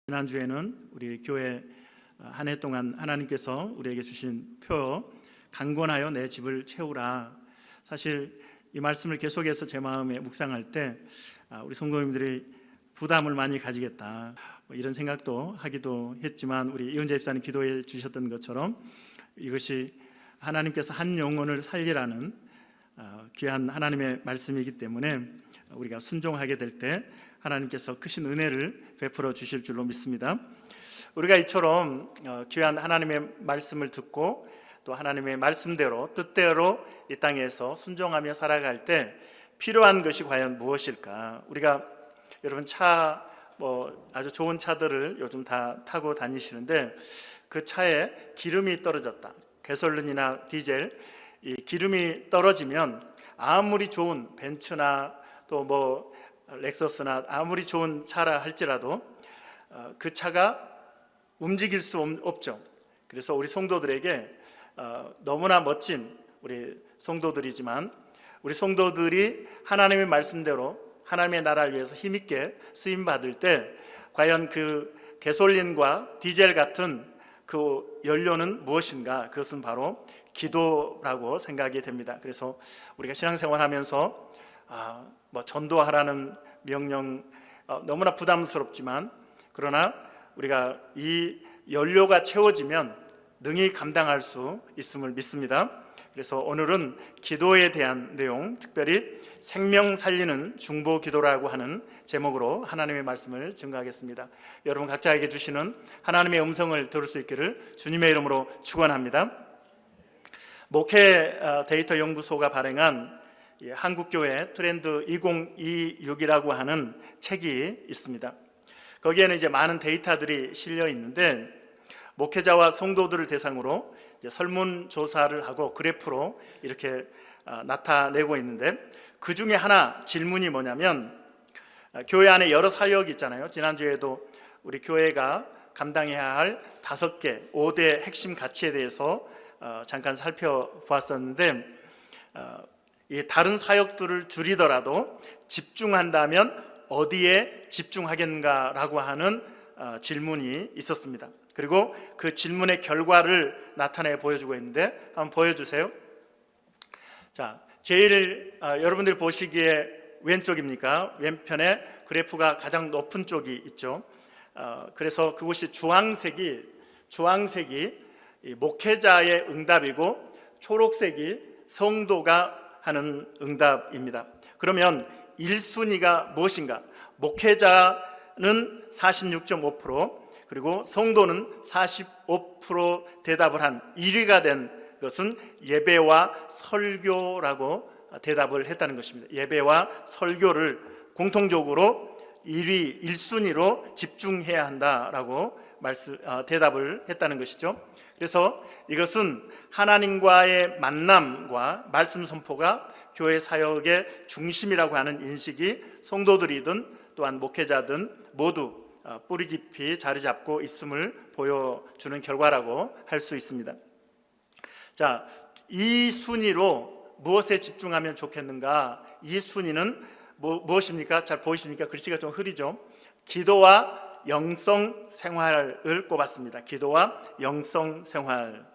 지난주에는 우리 교회 한 해 동안 하나님께서 우리에게 주신 표 강건하여 내 집을 채우라. 사실 이 말씀을 계속해서 제 마음에 묵상할 때 우리 성도님들이 부담을 많이 가지겠다 이런 생각도 하기도 했지만, 우리 이은재 집사님 기도해 주셨던 것처럼 이것이 하나님께서 한 영혼을 살리라는 귀한 하나님의 말씀이기 때문에 우리가 순종하게 될 때 하나님께서 크신 은혜를 베풀어 주실 줄로 믿습니다. 우리가 이처럼 귀한 하나님의 말씀을 듣고 또 하나님의 말씀대로 뜻대로 이 땅에서 순종하며 살아갈 때 필요한 것이 과연 무엇일까? 우리가 여러분 아주 좋은 차들을 요즘 다 타고 다니시는데, 그 차에 기름이 떨어졌다, 가솔린이나 디젤, 이 기름이 떨어지면 아무리 좋은 벤츠나 또 렉서스나 아무리 좋은 차라 할지라도 그 차가 움직일 수 없죠. 그래서 우리 성도들에게 너무나 멋진 우리 성도들이지만, 우리 성도들이 하나님의 말씀대로 하나님의 나라를 위해서 힘있게 쓰임 받을 때 과연 그 가솔린과 디젤 같은 그 연료는 무엇인가? 그것은 바로 기도라고 생각이 됩니다. 그래서 우리가 신앙생활하면서 전도하라는 명령 너무나 부담스럽지만, 그러나 우리가 이 연료가 채워지면 능히 감당할 수 있음을 믿습니다. 그래서 오늘은 기도에 대한 내용, 특별히 생명 살리는 중보 기도라고 하는 제목으로 하나님의 말씀을 증거하겠습니다. 여러분 각자에게 주시는 하나님의 음성을 들을 수 있기를 주님의 이름으로 축원합니다. 목회 데이터 연구소가 발행한 한국교회 트렌드 2026이라고 하는 책이 있습니다. 거기에는 이제 많은 데이터들이 실려 있는데, 목회자와 성도들을 대상으로 이제 설문조사를 하고 그래프로 이렇게 나타내고 있는데, 그 중에 하나 질문이 뭐냐면, 교회 안에 여러 사역이 있잖아요. 지난주에도 우리 교회가 감당해야 할 5대 핵심 가치에 대해서 잠깐 살펴보았었는데, 이 다른 사역들을 줄이더라도 집중한다면 어디에 집중하겠는가라고 하는 질문이 있었습니다. 그리고 그 질문의 결과를 나타내 보여주고 있는데, 한번 보여주세요. 자, 제일 여러분들이 보시기에 왼쪽입니까? 왼편에 그래프가 가장 높은 쪽이 있죠. 그래서 그곳이 주황색이 목회자의 응답이고, 초록색이 성도가 하는 응답입니다. 그러면 1순위가 무엇인가? 목회자는 46.5%, 그리고 성도는 45% 대답을 한 1위가 된 것은 예배와 설교라고 대답을 했다는 것입니다. 예배와 설교를 공통적으로 1순위로 집중해야 한다라고 대답을 했다는 것이죠. 그래서 이것은 하나님과의 만남과 말씀 선포가 교회 사역의 중심이라고 하는 인식이 성도들이든 또한 목회자든 모두 뿌리 깊이 자리 잡고 있음을 보여주는 결과라고 할 수 있습니다. 자, 이 순위로 무엇에 집중하면 좋겠는가? 이 순위는 무엇입니까? 잘 보이십니까? 글씨가 좀 흐리죠? 기도와 영성 생활을 꼽았습니다. 기도와 영성 생활.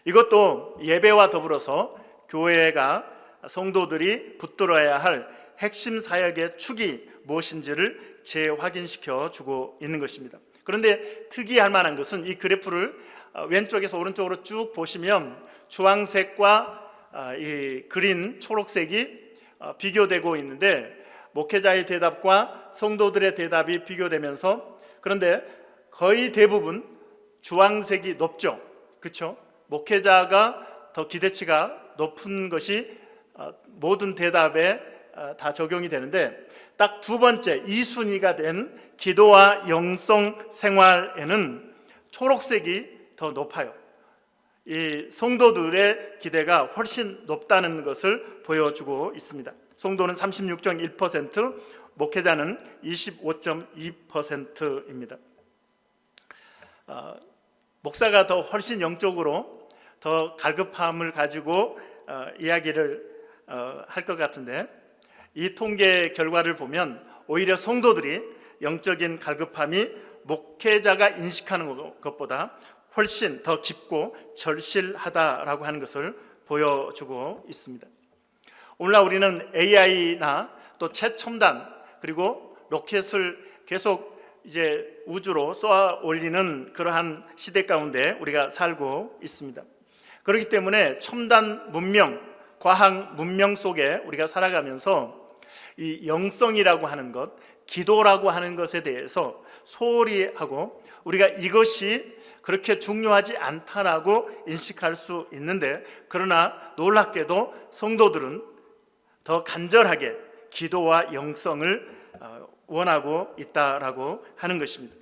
이것도 예배와 더불어서 교회가 성도들이 붙들어야 할 핵심 사역의 축이 무엇인지를 재확인시켜 주고 있는 것입니다. 그런데 특이할 만한 것은 이 그래프를 왼쪽에서 오른쪽으로 쭉 보시면 주황색과 이 그린 초록색이 비교되고 있는데, 목회자의 대답과 성도들의 대답이 비교되면서, 그런데 거의 대부분 주황색이 높죠. 그렇죠? 목회자가 더 기대치가 높은 것이 모든 대답에 다 적용이 되는데, 딱 두 번째 2순위가 된 기도와 영성 생활에는 초록색이 더 높아요. 이 성도들의 기대가 훨씬 높다는 것을 보여주고 있습니다. 성도는 36.1%, 목회자는 25.2%입니다. 목사가 더 훨씬 영적으로 더 갈급함을 가지고 이야기를 할 것 같은데, 이 통계 결과를 보면 오히려 성도들이 영적인 갈급함이 목회자가 인식하는 것보다 훨씬 더 깊고 절실하다라고 하는 것을 보여주고 있습니다. 오늘날 우리는 AI나 또 최첨단 그리고 로켓을 계속 이제 우주로 쏘아 올리는 그러한 시대 가운데 우리가 살고 있습니다. 그렇기 때문에 첨단 문명, 과학 문명 속에 우리가 살아가면서 이 영성이라고 하는 것, 기도라고 하는 것에 대해서 소홀히 하고 우리가 이것이 그렇게 중요하지 않다라고 인식할 수 있는데, 그러나 놀랍게도 성도들은 더 간절하게 기도와 영성을 원하고 있다라고 하는 것입니다.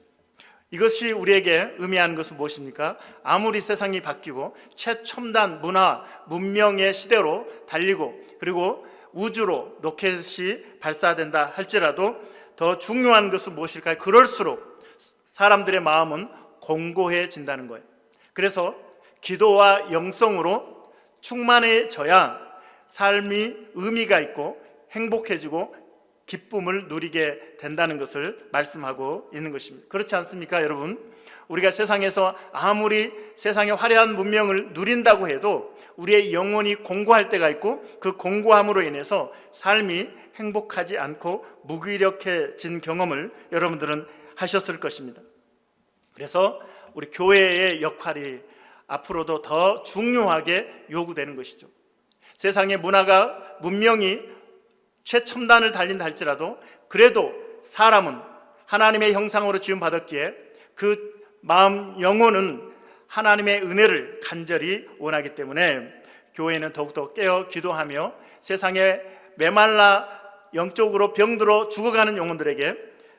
이것이 우리에게 의미하는 것은 무엇입니까? 아무리 세상이 바뀌고 최첨단 문화, 문명의 시대로 달리고 그리고 우주로 로켓이 발사된다 할지라도 더 중요한 것은 무엇일까요? 그럴수록 사람들의 마음은 공고해진다는 거예요. 그래서 기도와 영성으로 충만해져야 삶이 의미가 있고 행복해지고 기쁨을 누리게 된다는 것을 말씀하고 있는 것입니다. 그렇지 않습니까, 여러분? 우리가 세상에서 아무리 세상의 화려한 문명을 누린다고 해도 우리의 영혼이 공고할 때가 있고, 그 공고함으로 인해서 삶이 행복하지 않고 무기력해진 경험을 여러분들은 하셨을 것입니다. 그래서 우리 교회의 역할이 앞으로도 더 중요하게 요구되는 것이죠. 세상의 문화가 문명이 최첨단을 달린다 할지라도 그래도 사람은 하나님의 형상으로 지음받았기에 그 마음 영혼은 하나님의 은혜를 간절히 원하기 때문에 교회는 더욱더 깨어 기도하며 세상에 메말라 영적으로 병들어 죽어가는 영혼들에게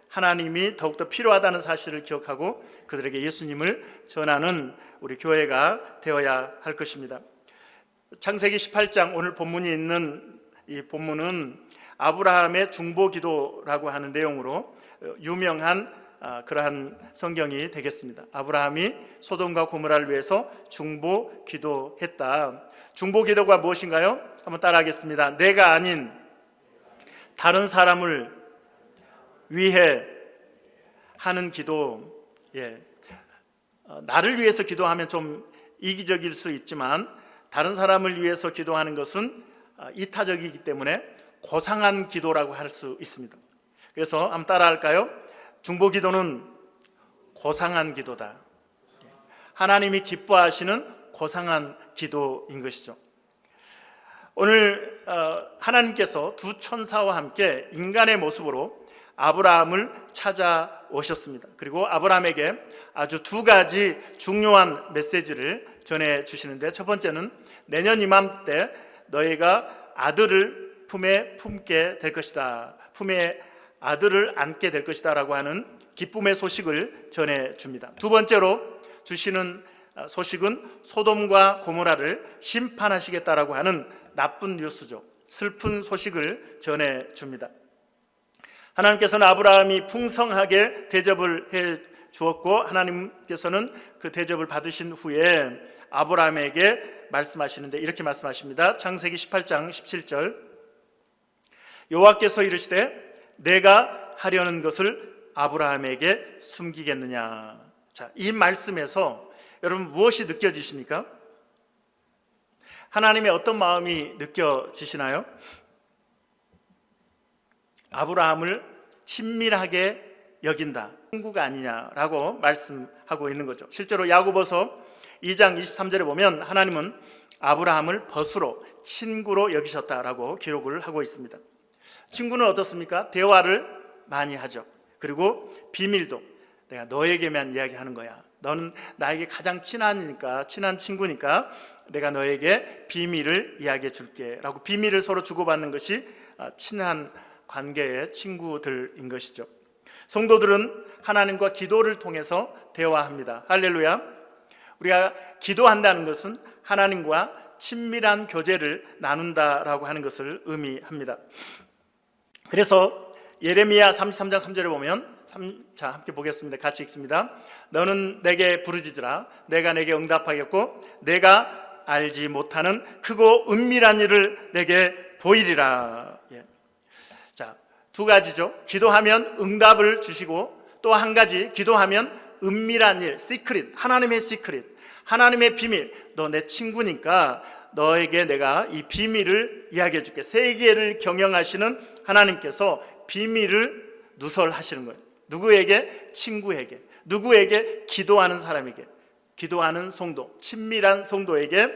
하나님이 더욱더 필요하다는 사실을 기억하고 그들에게 예수님을 전하는 우리 교회가 되어야 할 것입니다. 창세기 18장 오늘 본문이 있는 이 본문은 아브라함의 중보기도라고 하는 내용으로 유명한 그러한 성경이 되겠습니다. 아브라함이 소돔과 고모라를 위해서 중보기도했다. 중보기도가 무엇인가요? 한번 따라하겠습니다. 내가 아닌 다른 사람을 위해 하는 기도. 나를 위해서 기도하면 좀 이기적일 수 있지만 다른 사람을 위해서 기도하는 것은 이타적이기 때문에 고상한 기도라고 할 수 있습니다. 그래서 한번 따라할까요? 중보기도는 고상한 기도다. 하나님이 기뻐하시는 고상한 기도인 것이죠. 오늘 하나님께서 두 천사와 함께 인간의 모습으로 아브라함을 찾아오셨습니다. 그리고 아브라함에게 아주 두 가지 중요한 메시지를 전해주시는데, 첫 번째는 내년 이맘때 너희가 아들을 품에 품게 될 것이다, 품에 아들을 안게 될 것이다 라고 하는 기쁨의 소식을 전해줍니다. 두 번째로 주시는 소식은 소돔과 고모라를 심판하시겠다라고 하는 나쁜 뉴스죠. 슬픈 소식을 전해줍니다. 하나님께서는 아브라함이 풍성하게 대접을 해 주었고, 하나님께서는 그 대접을 받으신 후에 아브라함에게 말씀하시는데 이렇게 말씀하십니다. 창세기 18장 17절, 여호와께서 이르시되 내가 하려는 것을 아브라함에게 숨기겠느냐. 자, 이 말씀에서 여러분 무엇이 느껴지십니까? 하나님의 어떤 마음이 느껴지시나요? 아브라함을 친밀하게 여긴다, 친구가 아니냐라고 말씀하고 있는 거죠. 실제로 야고보서 2장 23절에 보면 하나님은 아브라함을 벗으로 친구로 여기셨다라고 기록을 하고 있습니다. 친구는 어떻습니까? 대화를 많이 하죠. 그리고 비밀도 내가 너에게만 이야기하는 거야. 너는 나에게 가장 친한 친구니까 내가 너에게 비밀을 이야기해 줄게 라고 비밀을 서로 주고받는 것이 친한 관계의 친구들인 것이죠. 성도들은 하나님과 기도를 통해서 대화합니다. 할렐루야. 우리가 기도한다는 것은 하나님과 친밀한 교제를 나눈다라고 하는 것을 의미합니다. 그래서 예레미야 33장 3절에 보면 함께 보겠습니다. 같이 읽습니다. 너는 내게 부르짖으라. 내가 내게 응답하겠고 내가 알지 못하는 크고 은밀한 일을 내게 보이리라. 자, 두 가지죠. 기도하면 응답을 주시고 또 한 가지, 기도하면 은밀한 일, 시크릿, 하나님의 시크릿, 하나님의 비밀. 너 내 친구니까 너에게 내가 이 비밀을 이야기해 줄게. 세계를 경영하시는 하나님께서 비밀을 누설하시는 거예요. 누구에게? 친구에게. 누구에게? 기도하는 사람에게. 기도하는 성도, 친밀한 성도에게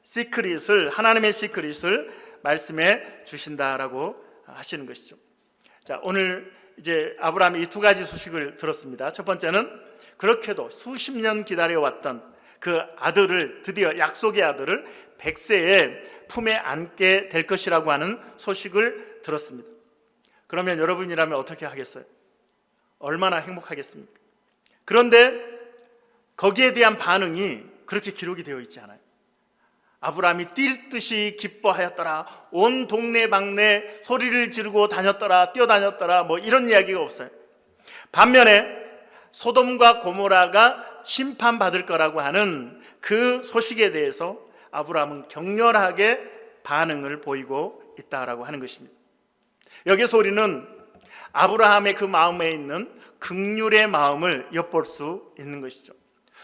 시크릿을, 하나님의 시크릿을 말씀해 주신다라고 하시는 것이죠. 자, 오늘 이제 아브라함이 이 두 가지 소식을 들었습니다. 첫 번째는 그렇게도 수십 년 기다려왔던 그 아들을, 드디어 약속의 아들을 100세에 품에 안게 될 것이라고 하는 소식을 들었습니다. 그러면 여러분이라면 어떻게 하겠어요? 얼마나 행복하겠습니까? 그런데 거기에 대한 반응이 그렇게 기록이 되어 있지 않아요. 아브라함이 뛸 듯이 기뻐하였더라, 온 동네방네 소리를 지르고 다녔더라, 뛰어다녔더라, 뭐 이런 이야기가 없어요. 반면에 소돔과 고모라가 심판받을 거라고 하는 그 소식에 대해서 아브라함은 격렬하게 반응을 보이고 있다라고 하는 것입니다. 여기서 우리는 아브라함의 그 마음에 있는 긍휼의 마음을 엿볼 수 있는 것이죠.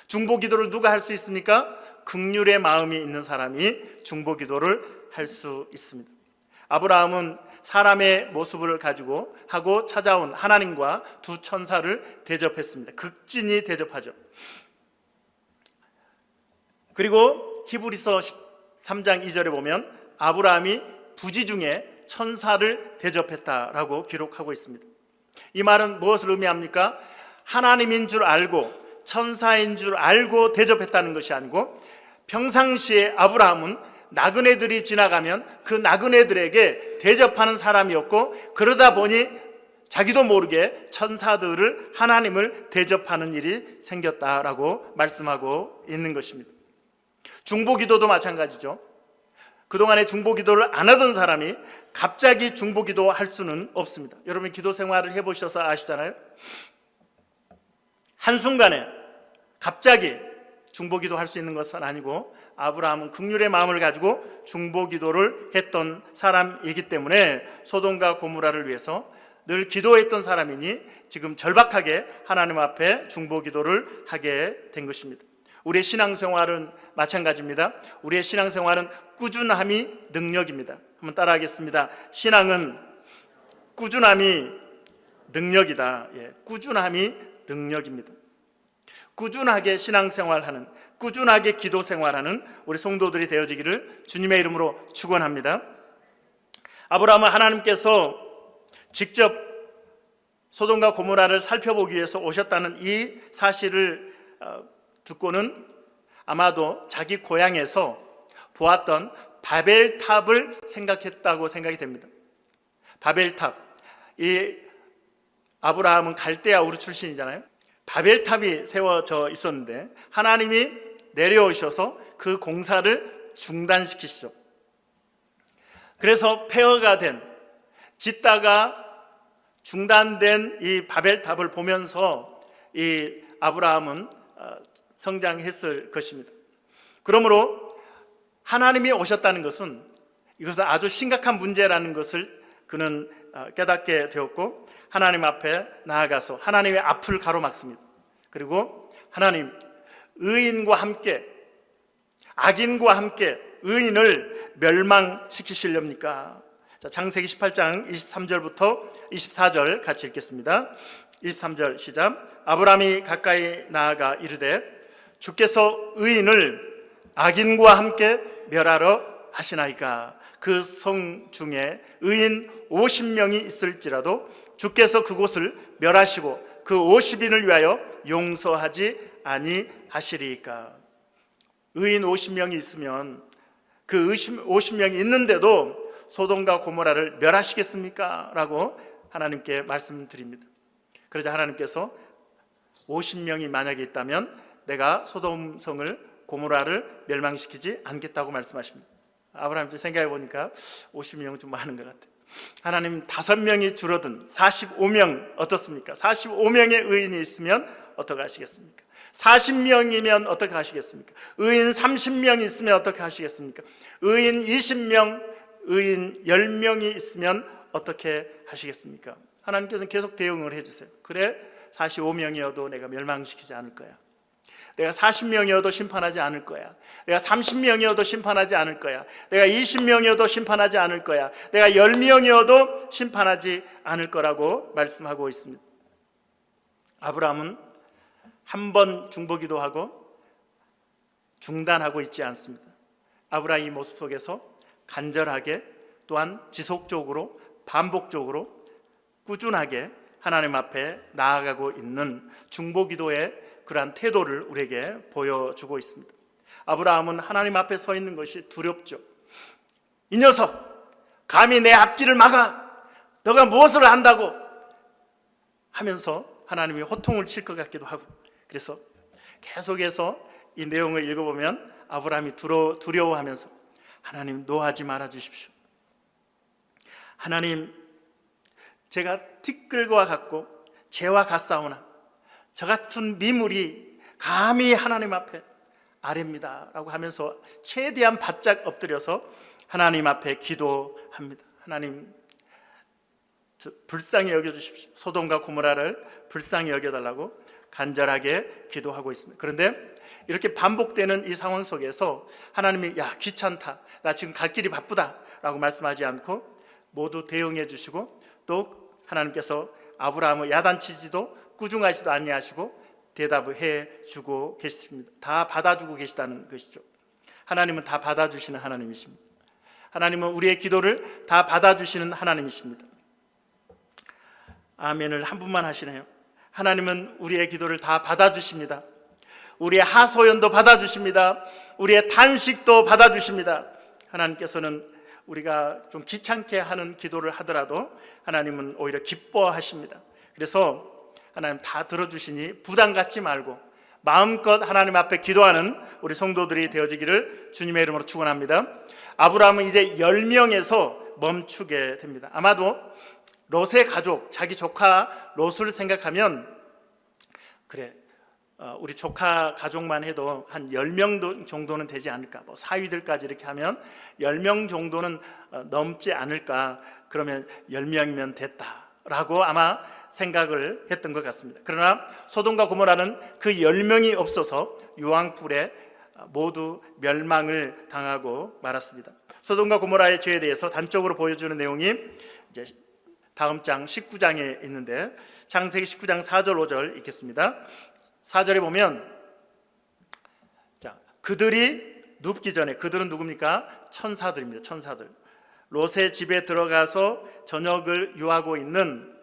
중보기도를 누가 할 수 있습니까? 긍휼의 마음이 있는 사람이 중보기도를 할 수 있습니다. 아브라함은 사람의 모습을 가지고 하고 찾아온 하나님과 두 천사를 대접했습니다. 극진히 대접하죠. 그리고 히브리서 13장 2절에 보면 아브라함이 부지 중에 천사를 대접했다라고 기록하고 있습니다. 이 말은 무엇을 의미합니까? 하나님인 줄 알고 천사인 줄 알고 대접했다는 것이 아니고, 평상시에 아브라함은 나그네들이 지나가면 그 나그네들에게 대접하는 사람이었고, 그러다 보니 자기도 모르게 천사들을, 하나님을 대접하는 일이 생겼다라고 말씀하고 있는 것입니다. 중보기도도 마찬가지죠. 그동안에 중보기도를 안 하던 사람이 갑자기 중보기도 할 수는 없습니다. 여러분 기도 생활을 해보셔서 아시잖아요. 한순간에 갑자기 중보기도 할 수 있는 것은 아니고, 아브라함은 긍휼의 마음을 가지고 중보기도를 했던 사람이기 때문에 소돔과 고모라를 위해서 늘 기도했던 사람이니 지금 절박하게 하나님 앞에 중보기도를 하게 된 것입니다. 우리의 신앙생활은 마찬가지입니다. 우리의 신앙생활은 꾸준함이 능력입니다. 한번 따라하겠습니다. 신앙은 꾸준함이 능력이다. 꾸준함이 능력입니다. 꾸준하게 신앙생활하는, 꾸준하게 기도생활하는 우리 성도들이 되어지기를 주님의 이름으로 축원합니다. 아브라함은 하나님께서 직접 소돔과 고모라를 살펴보기 위해서 오셨다는 이 사실을 듣고는 아마도 자기 고향에서 보았던 바벨탑을 생각했다고 생각이 됩니다. 바벨탑, 이 아브라함은 갈대아 우르 출신이잖아요. 바벨탑이 세워져 있었는데 하나님이 내려오셔서 그 공사를 중단시키시죠. 그래서 폐허가 된, 짓다가 중단된 이 바벨탑을 보면서 이 아브라함은 성장했을 것입니다. 그러므로 하나님이 오셨다는 것은, 이것은 아주 심각한 문제라는 것을 그는 깨닫게 되었고, 하나님 앞에 나아가서 하나님의 앞을 가로막습니다. 그리고 하나님, 의인과 함께, 악인과 함께 의인을 멸망시키시렵니까? 자, 창세기 18장 23절부터 24절 같이 읽겠습니다. 23절 시작. 아브라함이 가까이 나아가 이르되 주께서 의인을 악인과 함께 멸하러 하시나이까? 그 성 중에 의인 50명이 있을지라도 주께서 그곳을 멸하시고 그 50인을 위하여 용서하지 아니하시리이까? 의인 50명이 있으면 그 50명이 있는데도 소돔과 고모라를 멸하시겠습니까? 라고 하나님께 말씀드립니다. 그러자 하나님께서 50명이 만약에 있다면 내가 소돔성을, 고모라를 멸망시키지 않겠다고 말씀하십니다. 아브라함 좀 생각해 보니까 50명은 좀 많은 것 같아요. 하나님 5명이 줄어든 45명 어떻습니까? 45명의 의인이 있으면 어떻게 하시겠습니까? 40명이면 어떻게 하시겠습니까? 의인 30명이 있으면 어떻게 하시겠습니까? 의인 20명, 의인 10명이 있으면 어떻게 하시겠습니까? 하나님께서는 계속 대응을 해주세요. 그래, 45명이어도 내가 멸망시키지 않을 거야. 내가 40명이어도 심판하지 않을 거야. 내가 30명이어도 심판하지 않을 거야. 내가 20명이어도 심판하지 않을 거야. 내가 10명이어도 심판하지 않을 거라고 말씀하고 있습니다. 아브라함은 한 번 중보기도 하고 중단하고 있지 않습니다. 아브라함의 모습 속에서 간절하게 또한 지속적으로 반복적으로 꾸준하게 하나님 앞에 나아가고 있는 중보기도의 그러한 태도를 우리에게 보여주고 있습니다. 아브라함은 하나님 앞에 서 있는 것이 두렵죠. 이 녀석 감히 내 앞길을 막아, 너가 무엇을 한다고 하면서 하나님이 호통을 칠 것 같기도 하고, 그래서 계속해서 이 내용을 읽어보면 아브라함이 두려워하면서 하나님 노하지 말아 주십시오. 하나님, 제가 티끌과 같고 재와 같사오나 저 같은 미물이 감히 하나님 앞에 아뢰입니다 라고 하면서 최대한 바짝 엎드려서 하나님 앞에 기도합니다. 하나님, 불쌍히 여겨주십시오. 소돔과 고모라를 불쌍히 여겨달라고 간절하게 기도하고 있습니다. 그런데 이렇게 반복되는 이 상황 속에서 하나님이 야 귀찮다, 나 지금 갈 길이 바쁘다 라고 말씀하지 않고 모두 대응해 주시고, 또 하나님께서 아브라함을 야단치지도 꾸중하지도 아니하시고 대답을 해주고 계십니다. 다 받아주고 계시다는 것이죠. 하나님은 다 받아주시는 하나님이십니다. 하나님은 우리의 기도를 다 받아주시는 하나님이십니다. 아멘을 한 분만 하시네요. 하나님은 우리의 기도를 다 받아주십니다. 우리의 하소연도 받아주십니다. 우리의 탄식도 받아주십니다. 하나님께서는 우리가 좀 귀찮게 하는 기도를 하더라도 하나님은 오히려 기뻐하십니다. 그래서 하나님 다 들어주시니 부담 갖지 말고 마음껏 하나님 앞에 기도하는 우리 성도들이 되어지기를 주님의 이름으로 축원합니다. 아브라함은 이제 10명에서 멈추게 됩니다. 아마도 롯의 가족, 자기 조카 롯을 생각하면 그래, 우리 조카 가족만 해도 한 10명 정도는 되지 않을까, 뭐 사위들까지 이렇게 하면 10명 정도는 넘지 않을까, 그러면 10명이면 됐다라고 아마 생각을 했던 것 같습니다. 그러나 소돔과 고모라는 그 10명이 없어서 유황불에 모두 멸망을 당하고 말았습니다. 소돔과 고모라의 죄에 대해서 단적으로 보여주는 내용이 이제 다음 장 19장에 있는데, 창세기 19장 4절 5절 읽겠습니다. 4절에 보면, 자, 그들이 눕기 전에, 그들은 누굽니까? 천사들입니다. 천사들. 롯의 집에 들어가서 저녁을 유하고 있는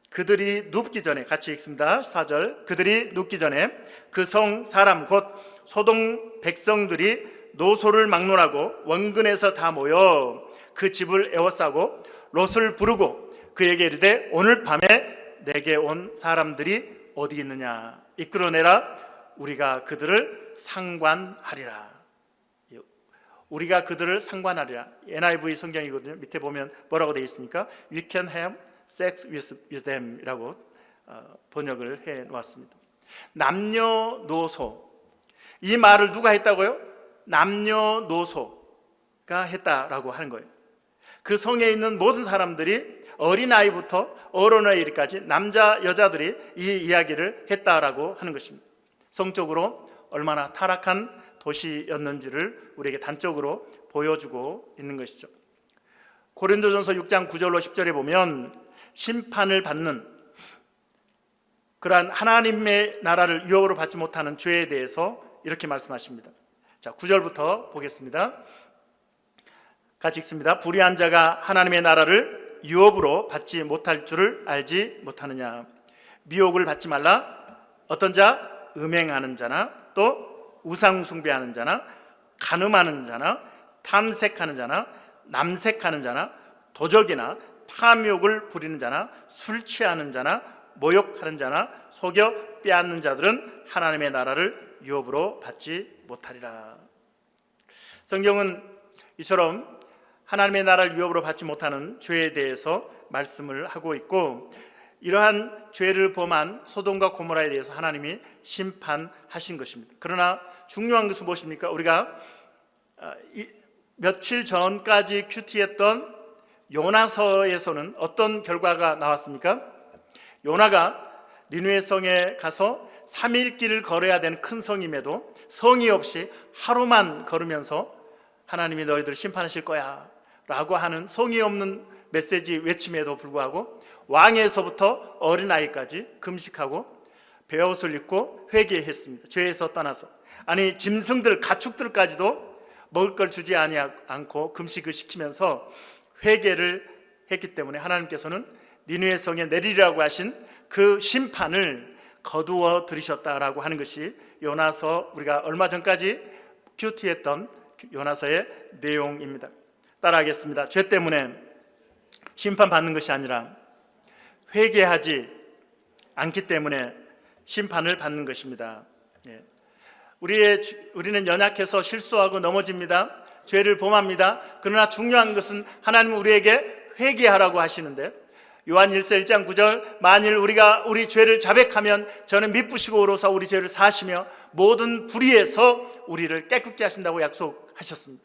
그들이 눕기 전에, 같이 읽습니다. 4절. 그들이 눕기 전에 그 성 사람 곧 소돔 백성들이 노소를 막론하고 원근에서 다 모여 그 집을 에워싸고 롯을 부르고 그에게 이르되 오늘 밤에 내게 온 사람들이 어디 있느냐, 이끌어내라. 우리가 그들을 상관하리라. 우리가 그들을 상관하리라. NIV 성경이거든요. 밑에 보면 뭐라고 되어 있습니까? We can have sex with them 이라고 번역을 해 놓았습니다. 남녀노소, 이 말을 누가 했다고요? 남녀노소가 했다라고 하는 거예요. 그 성에 있는 모든 사람들이 어린아이부터 어른아이까지 남자 여자들이 이 이야기를 했다라고 하는 것입니다. 성적으로 얼마나 타락한 도시였는지를 우리에게 단적으로 보여주고 있는 것이죠. 고린도전서 6장 9절로 10절에 보면 심판을 받는 그러한 하나님의 나라를 유업으로 받지 못하는 죄에 대해서 이렇게 말씀하십니다. 자, 9절부터 보겠습니다. 같이 읽습니다. 불의한 자가 하나님의 나라를 유업으로 받지 못할 줄을 알지 못하느냐. 미혹을 받지 말라. 어떤 자? 음행하는 자나, 또 우상 숭배하는 자나, 간음하는 자나, 탐색하는 자나, 남색하는 자나, 도적이나 탐욕을 부리는 자나, 술 취하는 자나, 모욕하는 자나, 속여 빼앗는 자들은 하나님의 나라를 유업으로 받지 못하리라. 성경은 이처럼 하나님의 나라를 유업으로 받지 못하는 죄에 대해서 말씀을 하고 있고, 이러한 죄를 범한 소돔과 고모라에 대해서 하나님이 심판하신 것입니다. 그러나 중요한 것은 무엇입니까? 우리가 며칠 전까지 큐티했던 요나서에서는 어떤 결과가 나왔습니까? 요나가 니느웨 성에 가서 3일 길을 걸어야 되는 큰 성임에도 성의 없이 하루만 걸으면서 하나님이 너희들을 심판하실 거야 라고 하는 성의 없는 메시지 외침에도 불구하고 왕에서부터 어린아이까지 금식하고 베옷을 입고 회개했습니다. 죄에서 떠나서. 아니 짐승들 가축들까지도 먹을 걸 주지 않고 금식을 시키면서 회개를 했기 때문에 하나님께서는 니느웨 성에 내리라고 하신 그 심판을 거두어 들이셨다라고 하는 것이 요나서, 우리가 얼마 전까지 큐티했던 요나서의 내용입니다. 따라하겠습니다. 죄 때문에 심판받는 것이 아니라 회개하지 않기 때문에 심판을 받는 것입니다. 우리는 연약해서 실수하고 넘어집니다. 죄를 범합니다. 그러나 중요한 것은 하나님은 우리에게 회개하라고 하시는데, 요한 1서 1장 9절, 만일 우리가 우리 죄를 자백하면 저는 미쁘시고 의로우사 우리 죄를 사하시며 모든 불의에서 우리를 깨끗게 하신다고 약속하셨습니다.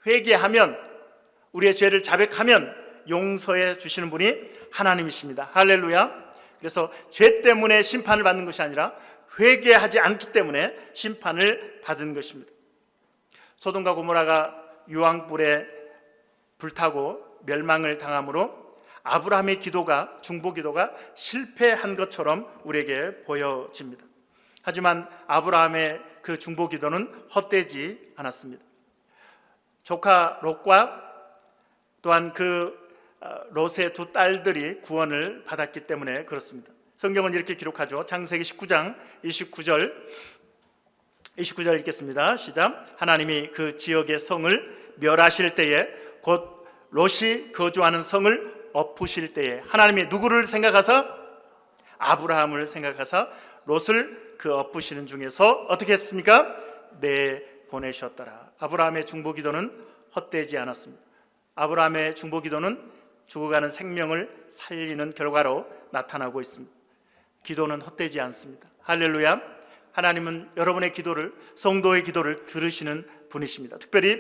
회개하면, 우리의 죄를 자백하면 용서해 주시는 분이 하나님이십니다. 할렐루야. 그래서 죄 때문에 심판을 받는 것이 아니라 회개하지 않기 때문에 심판을 받은 것입니다. 소돔과 고모라가 유황불에 불타고 멸망을 당함으로 아브라함의 기도가, 중보 기도가 실패한 것처럼 우리에게 보여집니다. 하지만 아브라함의 그 중보 기도는 헛되지 않았습니다. 조카 롯과 또한 그 롯의 두 딸들이 구원을 받았기 때문에 그렇습니다. 성경은 이렇게 기록하죠. 창세기 19장 29절 읽겠습니다. 시작. 하나님이 그 지역의 성을 멸하실 때에, 곧 롯이 거주하는 성을 엎으실 때에 하나님이 누구를 생각하사? 아브라함을 생각하사 롯을 그 엎으시는 중에서 어떻게 했습니까? 내보내셨더라. 아브라함의 중보 기도는 헛되지 않았습니다. 아브라함의 중보 기도는 죽어가는 생명을 살리는 결과로 나타나고 있습니다. 기도는 헛되지 않습니다. 할렐루야. 하나님은 여러분의 기도를, 성도의 기도를 들으시는 분이십니다. 특별히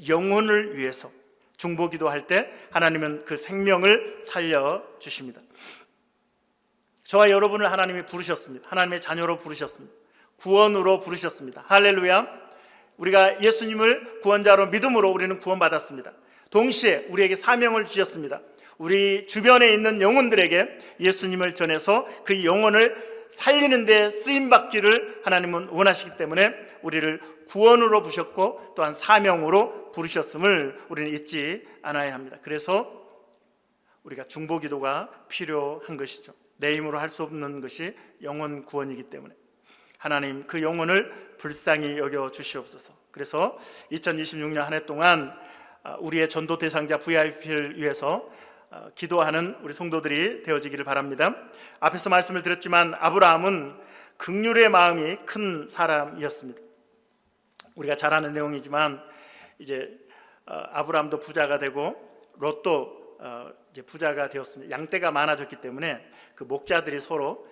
영혼을 위해서 중보 기도할 때 하나님은 그 생명을 살려주십니다. 저와 여러분을 하나님이 부르셨습니다. 하나님의 자녀로 부르셨습니다. 구원으로 부르셨습니다. 할렐루야. 우리가 예수님을 구원자로 믿음으로 우리는 구원받았습니다. 동시에 우리에게 사명을 주셨습니다. 우리 주변에 있는 영혼들에게 예수님을 전해서 그 영혼을 살리는 데 쓰임받기를 하나님은 원하시기 때문에 우리를 구원으로 부르셨고 또한 사명으로 부르셨음을 우리는 잊지 않아야 합니다. 그래서 우리가 중보 기도가 필요한 것이죠. 내 힘으로 할 수 없는 것이 영혼 구원이기 때문에 하나님 그 영혼을 불쌍히 여겨 주시옵소서. 그래서 2026년 한 해 동안 우리의 전도 대상자 VIP를 위해서 기도하는 우리 성도들이 되어지기를 바랍니다. 앞에서 말씀을 드렸지만 아브라함은 긍휼의 마음이 큰 사람이었습니다. 우리가 잘 아는 내용이지만 이제 아브라함도 부자가 되고 롯도 이제 부자가 되었습니다. 양떼가 많아졌기 때문에 그 목자들이 서로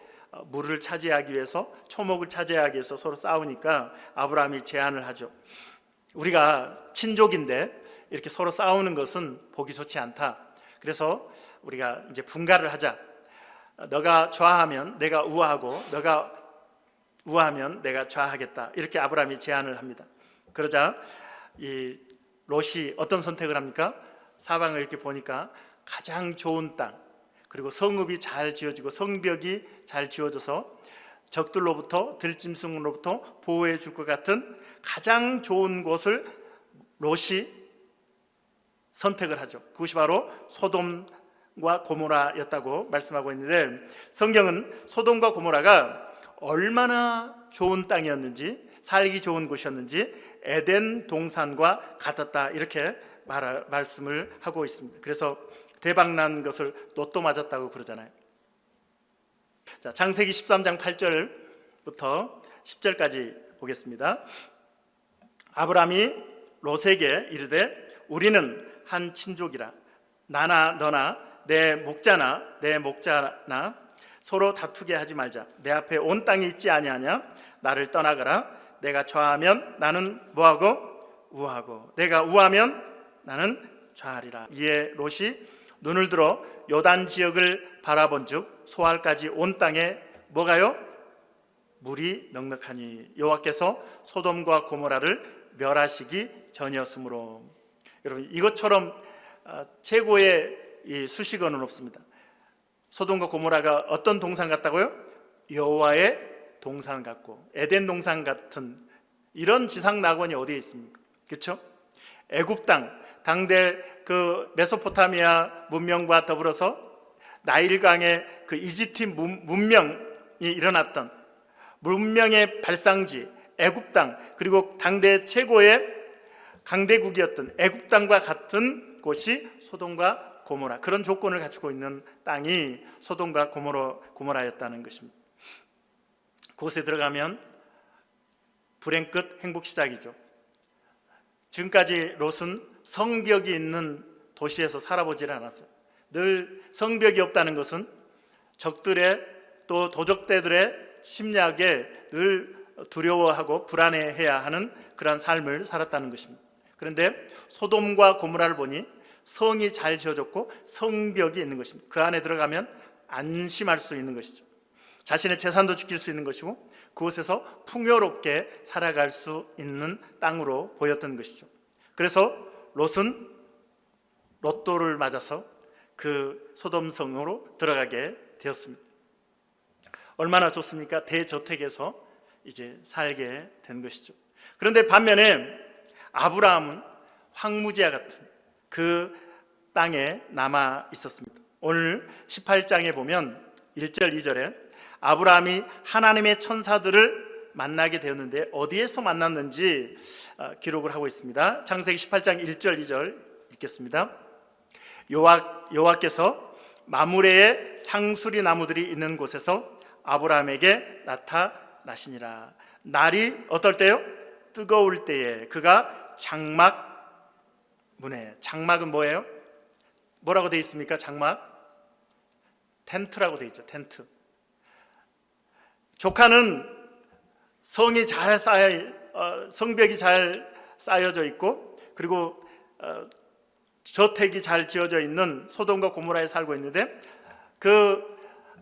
물을 차지하기 위해서, 초목을 차지하기 위해서 서로 싸우니까 아브라함이 제안을 하죠. 우리가 친족인데 이렇게 서로 싸우는 것은 보기 좋지 않다. 그래서 우리가 이제 분가를 하자. 너가 좌하면 내가 우하고, 너가 우하면 내가 좌하겠다. 이렇게 아브라함이 제안을 합니다. 그러자 이 롯이 어떤 선택을 합니까? 사방을 이렇게 보니까 가장 좋은 땅, 그리고 성읍이 잘 지어지고 성벽이 잘 지어져서 적들로부터, 들짐승으로부터 보호해 줄 것 같은 가장 좋은 곳을 롯이 선택을 하죠. 그것이 바로 소돔과 고모라였다고 말씀하고 있는데, 성경은 소돔과 고모라가 얼마나 좋은 땅이었는지, 살기 좋은 곳이었는지 에덴 동산과 같았다 이렇게 말씀을 하고 있습니다. 그래서 대박난 것을 롯도 맞았다고 그러잖아요. 자, 창세기 13장 8절부터 10절까지 보겠습니다. 아브라함이 롯에게 이르되 우리는 한 친족이라, 나나 너나 내 목자나 내 목자나 서로 다투게 하지 말자. 내 앞에 온 땅이 있지 아니하냐? 나를 떠나가라. 내가 좌하면 나는 뭐하고? 우하고, 내가 우하면 나는 좌하리라. 이에 롯이 눈을 들어 요단 지역을 바라본즉 소알까지 온 땅에 뭐가요? 물이 넉넉하니 여호와께서 소돔과 고모라를 멸하시기 전이었으므로. 여러분, 이것처럼 최고의 이 수식어는 없습니다. 소돔과 고모라가 어떤 동산 같다고요? 여호와의 동산 같고 에덴 동산 같은 이런 지상 낙원이 어디에 있습니까? 그렇죠? 애굽 땅, 당대 그 메소포타미아 문명과 더불어서 나일강의 그 이집트 문명이 일어났던 문명의 발상지 애굽 땅, 그리고 당대 최고의 강대국이었던 애굽 땅과 같은 곳이 소돔과 고모라, 그런 조건을 갖추고 있는 땅이 소돔과 고모라였다는 것입니다. 그곳에 들어가면 불행 끝 행복 시작이죠. 지금까지 롯은 성벽이 있는 도시에서 살아보질 않았어요. 늘 성벽이 없다는 것은 적들의 또 도적대들의 침략에 늘 두려워하고 불안해해야 하는 그러한 삶을 살았다는 것입니다. 그런데 소돔과 고모라를 보니 성이 잘 지어졌고 성벽이 있는 것입니다. 그 안에 들어가면 안심할 수 있는 것이죠. 자신의 재산도 지킬 수 있는 것이고 그곳에서 풍요롭게 살아갈 수 있는 땅으로 보였던 것이죠. 그래서 롯은 로또를 맞아서 그 소돔성으로 들어가게 되었습니다. 얼마나 좋습니까? 대저택에서 이제 살게 된 것이죠. 그런데 반면에 아브라함은 황무지와 같은 그 땅에 남아 있었습니다. 오늘 18장에 보면 1절 2절에 아브라함이 하나님의 천사들을 만나게 되었는데 어디에서 만났는지 기록을 하고 있습니다. 창세기 18장 1절 2절 읽겠습니다. 여호와께서 마므레의 상수리 나무들이 있는 곳에서 아브라함에게 나타나시니라. 날이 어떨 때요? 뜨거울 때에 그가 장막 문에, 장막은 뭐예요? 뭐라고 되어 있습니까? 장막? 텐트라고 되어 있죠. 텐트. 조카는 성이 잘 성벽이 잘 쌓여져 있고 그리고 저택이 잘 지어져 있는 소돔과 고모라에 살고 있는데 그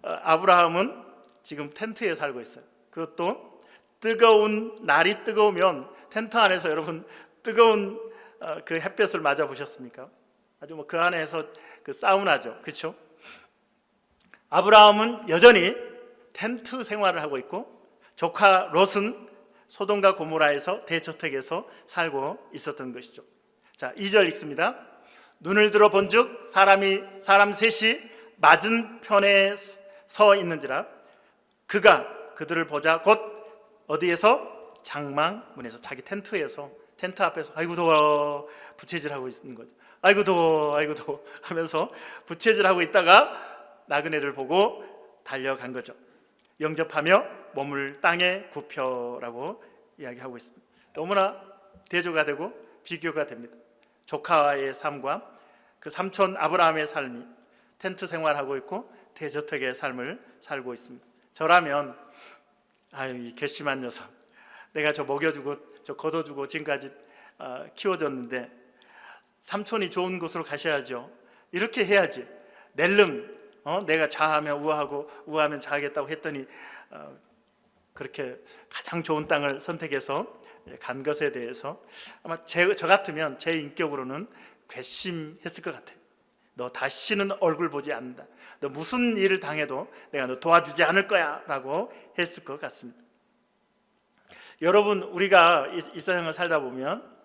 아브라함은 지금 텐트에 살고 있어요. 그것도 날이 뜨거우면 텐트 안에서 여러분 뜨거운 그 햇볕을 맞아 보셨습니까? 아주 뭐 그 안에서 그 사우나죠. 그렇죠? 아브라함은 여전히 텐트 생활을 하고 있고 조카 롯은 소돔과 고모라에서 대저택에서 살고 있었던 것이죠. 자, 2절 읽습니다. 눈을 들어 본즉 사람 셋이 맞은 편에 서 있는지라 그가 그들을 보자 곧 어디에서? 장막문에서, 자기 텐트에서, 텐트 앞에서 아이고 더워 부채질하고 있는 거죠. 아이고 더워 하면서 부채질하고 있다가 나그네를 보고 달려간 거죠. 영접하며 몸을 땅에 굽혀라고 이야기하고 있습니다. 너무나 대조가 되고 비교가 됩니다. 조카와의 삶과 그 삼촌 아브라함의 삶이 텐트 생활하고 있고 대저택의 삶을 살고 있습니다. 저라면 이 괘씸한 녀석, 내가 저 먹여주고 저 걷어주고 지금까지 키워줬는데 삼촌이 좋은 곳으로 가셔야죠. 이렇게 해야지. 낼름 내가 좌하면 우하고 우하면 좌하겠다고 했더니 그렇게 가장 좋은 땅을 선택해서 간 것에 대해서 아마 저 같으면 제 인격으로는 괘씸했을 것 같아요. 너 다시는 얼굴 보지 않는다. 너 무슨 일을 당해도 내가 너 도와주지 않을 거야 라고 했을 것 같습니다. 여러분, 우리가 이 세상을 살다 보면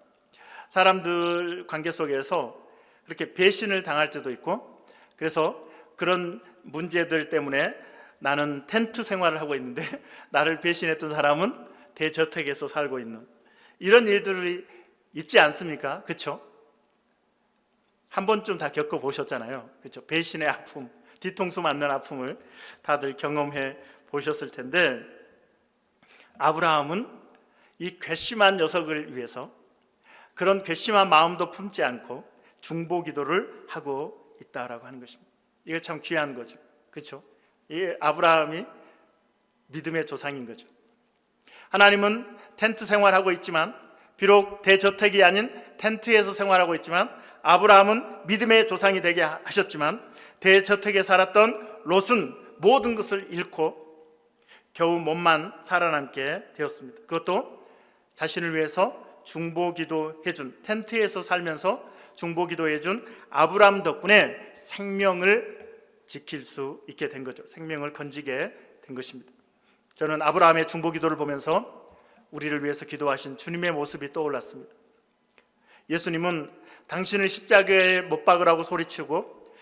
사람들 관계 속에서 그렇게 배신을 당할 때도 있고 그래서 그런 문제들 때문에 나는 텐트 생활을 하고 있는데 나를 배신했던 사람은 대저택에서 살고 있는 이런 일들이 있지 않습니까? 그렇죠? 한 번쯤 다 겪어보셨잖아요. 그렇죠? 배신의 아픔, 뒤통수 맞는 아픔을 다들 경험해 보셨을 텐데 아브라함은 이 괘씸한 녀석을 위해서 그런 괘씸한 마음도 품지 않고 중보기도를 하고 있다라고 하는 것입니다. 이게 참 귀한 거죠. 그렇죠? 이 아브라함이 믿음의 조상인 거죠. 하나님은 텐트 생활하고 있지만 비록 대저택이 아닌 텐트에서 생활하고 있지만 아브라함은 믿음의 조상이 되게 하셨지만 대저택에 살았던 롯은 모든 것을 잃고 겨우 몸만 살아남게 되었습니다. 그것도 자신을 위해서 중보기도 해준, 텐트에서 살면서 중보기도 해준 아브라함 덕분에 생명을 지킬 수 있게 된 거죠. 생명을 건지게 된 것입니다. 저는 아브라함의 중보기도를 보면서 우리를 위해서 기도하신 주님의 모습이 떠올랐습니다. 예수님은 당신을 십자가에 못 박으라고 소리치고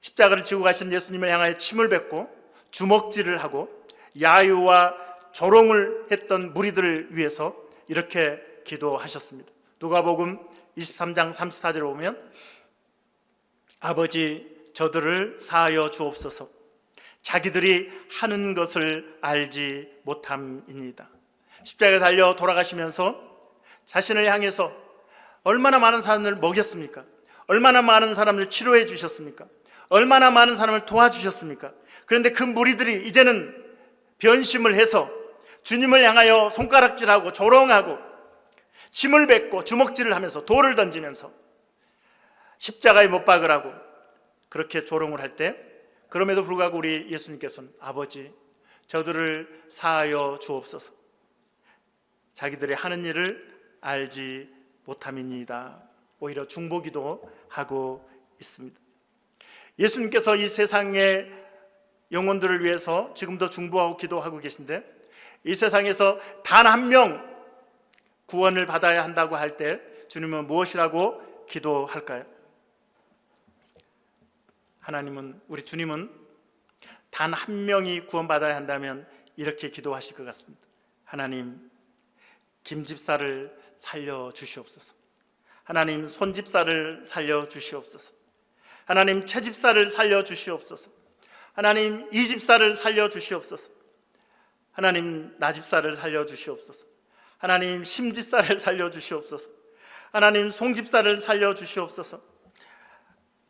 십자가를 지고 가신 예수님을 향하여 침을 뱉고 주먹질을 하고 야유와 조롱을 했던 무리들을 위해서 이렇게 기도하셨습니다. 누가복음 23장 34절에 보면 아버지 저들을 사하여 주옵소서 자기들이 하는 것을 알지 못함이니이다. 십자가에 달려 돌아가시면서 자신을 향해서 얼마나 많은 사람을 먹였습니까? 얼마나 많은 사람을 치료해 주셨습니까? 얼마나 많은 사람을 도와주셨습니까? 그런데 그 무리들이 이제는 변심을 해서 주님을 향하여 손가락질하고 조롱하고 침을 뱉고 주먹질을 하면서 돌을 던지면서 십자가에 못 박으라고 그렇게 조롱을 할 때, 그럼에도 불구하고 우리 예수님께서는 아버지 저들을 사하여 주옵소서 자기들이 하는 일을 알지 못함이니이다. 오히려 중보기도 하고 있습니다. 예수님께서 이 세상의 영혼들을 위해서 지금도 중보하고 기도하고 계신데, 이 세상에서 단 한 명 구원을 받아야 한다고 할 때 주님은 무엇이라고 기도할까요? 하나님은, 우리 주님은 단 한 명이 구원받아야 한다면 이렇게 기도하실 것 같습니다. 하나님, 김집사를 살려주시옵소서. 하나님, 손집사를 살려주시옵소서. 하나님, 채집사를 살려주시옵소서. 하나님, 이집사를 살려주시옵소서. 하나님, 나집사를 살려주시옵소서. 하나님, 심집사를 살려주시옵소서. 하나님, 송집사를 살려주시옵소서.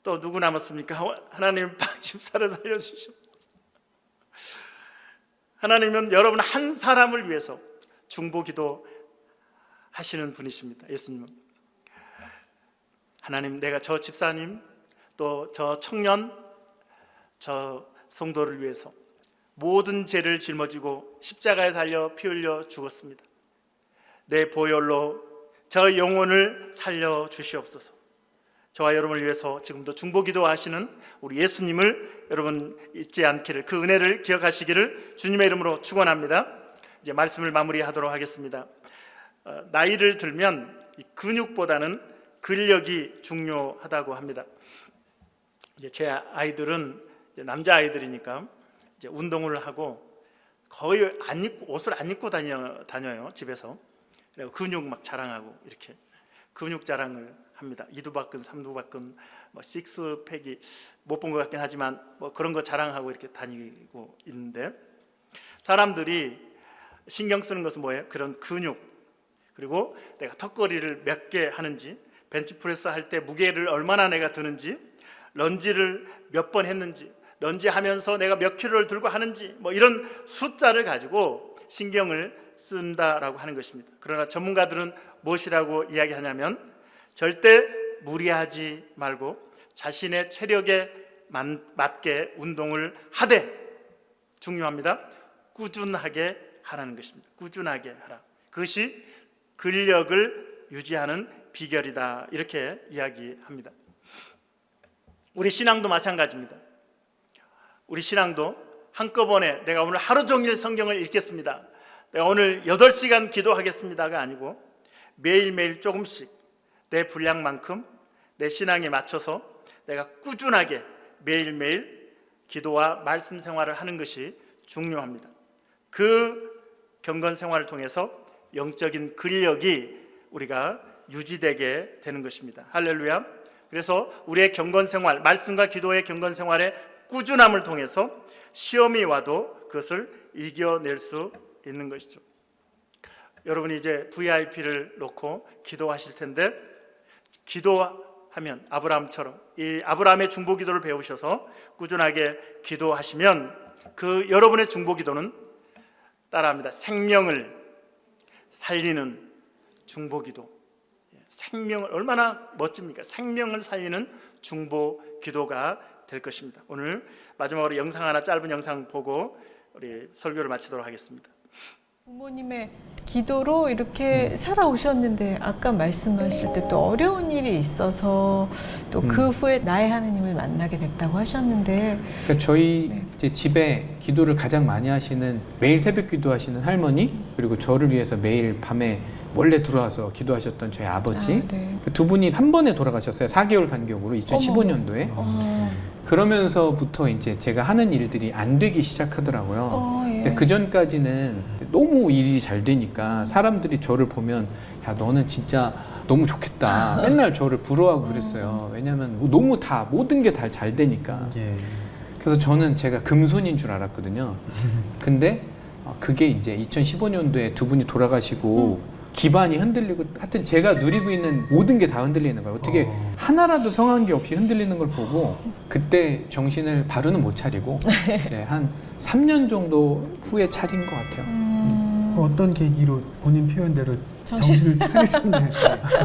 또 누구 남았습니까? 하나님, 박집사를 살려주시옵소서. 하나님은 여러분 한 사람을 위해서 중보기도 하시는 분이십니다. 예수님은 하나님, 내가 저 집사님 또 저 청년 저 성도를 위해서 모든 죄를 짊어지고 십자가에 달려 피 흘려 죽었습니다. 내 보혈로 저 영혼을 살려 주시옵소서. 저와 여러분을 위해서 지금도 중보기도 하시는 우리 예수님을 여러분 잊지 않기를, 그 은혜를 기억하시기를 주님의 이름으로 축원합니다. 이제 말씀을 마무리하도록 하겠습니다. 나이를 들면 근육보다는 근력이 중요하다고 합니다. 이제 제 아이들은 이제 남자 아이들이니까 이제 운동을 하고 거의 옷을 안 입고 다녀요 집에서. 그리고 근육 막 자랑하고 이렇게 근육 자랑을 합니다. 이두박근, 삼두박근, 뭐 식스팩이 못 본 것 같긴 하지만 뭐 그런 거 자랑하고 이렇게 다니고 있는데, 사람들이 신경 쓰는 것은 뭐예요? 그런 근육, 그리고 내가 턱걸이를 몇 개 하는지, 벤치프레스 할 때 무게를 얼마나 내가 드는지, 런지를 몇 번 했는지, 런지 하면서 내가 몇 킬로를 들고 하는지, 뭐 이런 숫자를 가지고 신경을 쓴다라고 하는 것입니다. 그러나 전문가들은 무엇이라고 이야기하냐면 절대 무리하지 말고 자신의 체력에 맞게 운동을 하되, 중요합니다, 꾸준하게 하라는 것입니다. 꾸준하게 하라. 그것이 근력을 유지하는 비결이다, 이렇게 이야기합니다. 우리 신앙도 마찬가지입니다. 우리 신앙도 한꺼번에 내가 오늘 하루 종일 성경을 읽겠습니다, 내가 오늘 8시간 기도하겠습니다가 아니고 매일매일 조금씩 내 분량만큼 내 신앙에 맞춰서 내가 꾸준하게 매일매일 기도와 말씀 생활을 하는 것이 중요합니다. 그 경건 생활을 통해서 영적인 근력이 우리가 유지되게 되는 것입니다. 할렐루야. 그래서 우리의 경건 생활, 말씀과 기도의 경건 생활의 꾸준함을 통해서 시험이 와도 그것을 이겨낼 수 있는 것이죠. 여러분이 이제 VIP를 놓고 기도하실 텐데, 기도하면 아브라함처럼 이 아브라함의 중보기도를 배우셔서 꾸준하게 기도하시면 그 여러분의 중보기도는 따라합니다. 생명을 살리는 중보기도. 생명을, 얼마나 멋집니까? 생명을 살리는 중보기도가 될 것입니다. 오늘 마지막으로 영상 하나, 짧은 영상 보고 우리 설교를 마치도록 하겠습니다. 부모님의 기도로 이렇게 살아오셨는데 아까 말씀하실 때 또 어려운 일이 있어서 또 그 후에 나의 하나님을 만나게 됐다고 하셨는데 그러니까 저희 이제 집에 기도를 가장 많이 하시는 매일 새벽 기도하시는 할머니 그리고 저를 위해서 매일 밤에 몰래 들어와서 기도하셨던 저희 아버지 그 두 분이 한 번에 돌아가셨어요. 4개월 간격으로 2015년도에. 그러면서부터 이제 제가 하는 일들이 안 되기 시작하더라고요. 근데 그 전까지는 너무 일이 잘 되니까 사람들이 저를 보면 야 너는 진짜 너무 좋겠다. 맨날 저를 부러워하고 그랬어요. 왜냐하면 너무 다 모든 게 다 잘 되니까. 그래서 저는 제가 금손인 줄 알았거든요. 근데 그게 이제 2015년도에 두 분이 돌아가시고 기반이 흔들리고 하여튼 제가 누리고 있는 모든 게 다 흔들리는 거예요. 어떻게 하나라도 성한 게 없이 흔들리는 걸 보고 그때 정신을 바로는 못 차리고 네, 한 3년 정도 후에 차린 것 같아요. 어떤 계기로 본인 표현대로 정신을 차리셨나요?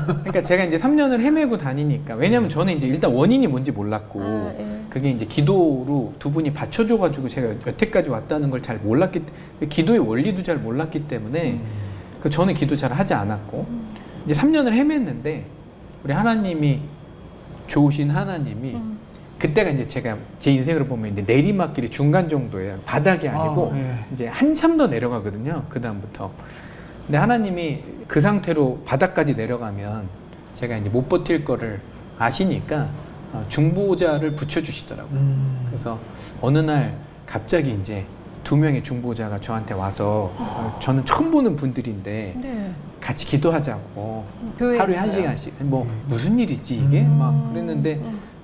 그러니까 제가 이제 3년을 헤매고 다니니까 왜냐면 저는 이제 일단 원인이 뭔지 몰랐고 그게 이제 기도로 두 분이 받쳐줘가지고 제가 여태까지 왔다는 걸 잘 몰랐기 때문에 기도의 원리도 잘 몰랐기 때문에 저는 기도 잘 하지 않았고 이제 3년을 헤맸는데 우리 하나님이 좋으신 하나님이 그때가 이제 제가 제 인생으로 보면 이제 내리막길이 중간 정도예요. 바닥이 아니고 이제 한참 더 내려가거든요. 그 다음부터. 근데 하나님이 그 상태로 바닥까지 내려가면 제가 이제 못 버틸 거를 아시니까 중보자를 붙여주시더라고요. 그래서 어느 날 갑자기 이제 2명의 중보자가 저한테 와서 저는 처음 보는 분들인데 같이 기도하자고 하루에 1시간씩 뭐 무슨 일이지 이게 막 그랬는데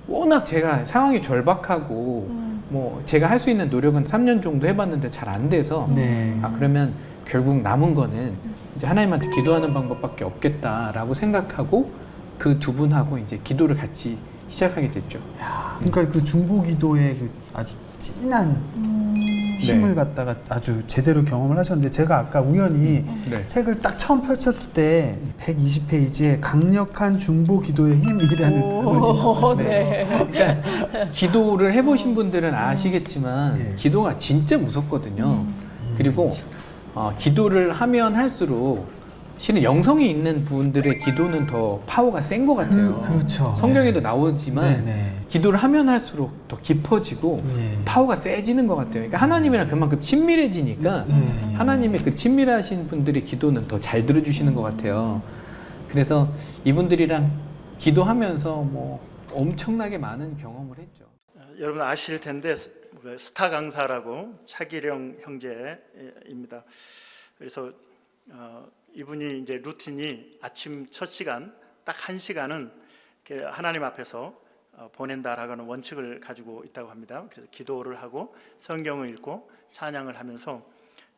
워낙 제가 상황이 절박하고 뭐 제가 할 수 있는 노력은 3년 정도 해봤는데 잘 안 돼서 그러면 결국 남은 거는 이제 하나님한테 기도하는 방법밖에 없겠다라고 생각하고 그 두 분하고 이제 기도를 같이 시작하게 됐죠. 그러니까 그 중보기도의 그 아주 진한 힘을 갖다가 아주 제대로 경험을 하셨는데 제가 아까 우연히 책을 딱 처음 펼쳤을 때 120페이지에 강력한 중보기도의 힘이라는 그러니까 기도를 해보신 분들은 아시겠지만 기도가 진짜 무섭거든요. 그리고 기도를 하면 할수록 실은 영성이 있는 분들의 기도는 더 파워가 센 것 같아요. 그렇죠. 성경에도 나오지만 기도를 하면 할수록 더 깊어지고 파워가 세지는 것 같아요. 그러니까 하나님이랑 그만큼 친밀해지니까 하나님의 그 친밀하신 분들의 기도는 더 잘 들어주시는 것 같아요. 그래서 이분들이랑 기도하면서 뭐 엄청나게 많은 경험을 했죠. 여러분 아실 텐데 스타 강사라고 차기령 형제입니다. 그래서 이분이 이제 루틴이 아침 첫 시간 딱 1시간은 하나님 앞에서 보낸다라는 원칙을 가지고 있다고 합니다. 그래서 기도를 하고 성경을 읽고 찬양을 하면서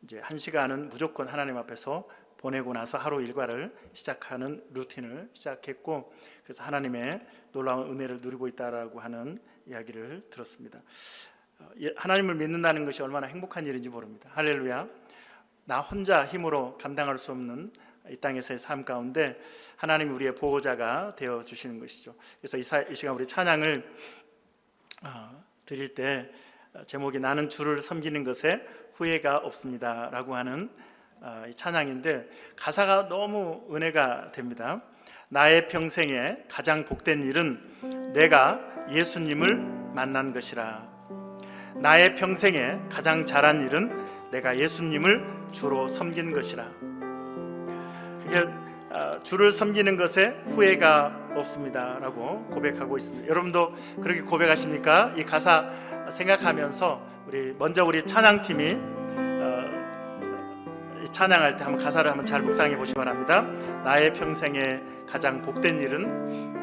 이제 1시간은 무조건 하나님 앞에서 보내고 나서 하루 일과를 시작하는 루틴을 시작했고 그래서 하나님의 놀라운 은혜를 누리고 있다라고 하는 이야기를 들었습니다. 하나님을 믿는다는 것이 얼마나 행복한 일인지 모릅니다. 할렐루야. 나 혼자 힘으로 감당할 수 없는 이 땅에서의 삶 가운데 하나님이 우리의 보호자가 되어 주시는 것이죠. 그래서 이 시간 우리 찬양을 드릴 때 제목이 나는 주를 섬기는 것에 후회가 없습니다 라고 하는 이 찬양인데 가사가 너무 은혜가 됩니다. 나의 평생에 가장 복된 일은 내가 예수님을 만난 것이라. 나의 평생에 가장 잘한 일은 내가 예수님을 주로 섬긴 것이라. 주를 섬기는 것에 후회가 없습니다 라고 고백하고 있습니다. 여러분도 그렇게 고백하십니까? 이 가사 생각하면서 우리 찬양팀이 찬양할 때 한번 가사를 한번 잘 묵상해 보시기 바랍니다. 나의 평생에 가장 복된 일은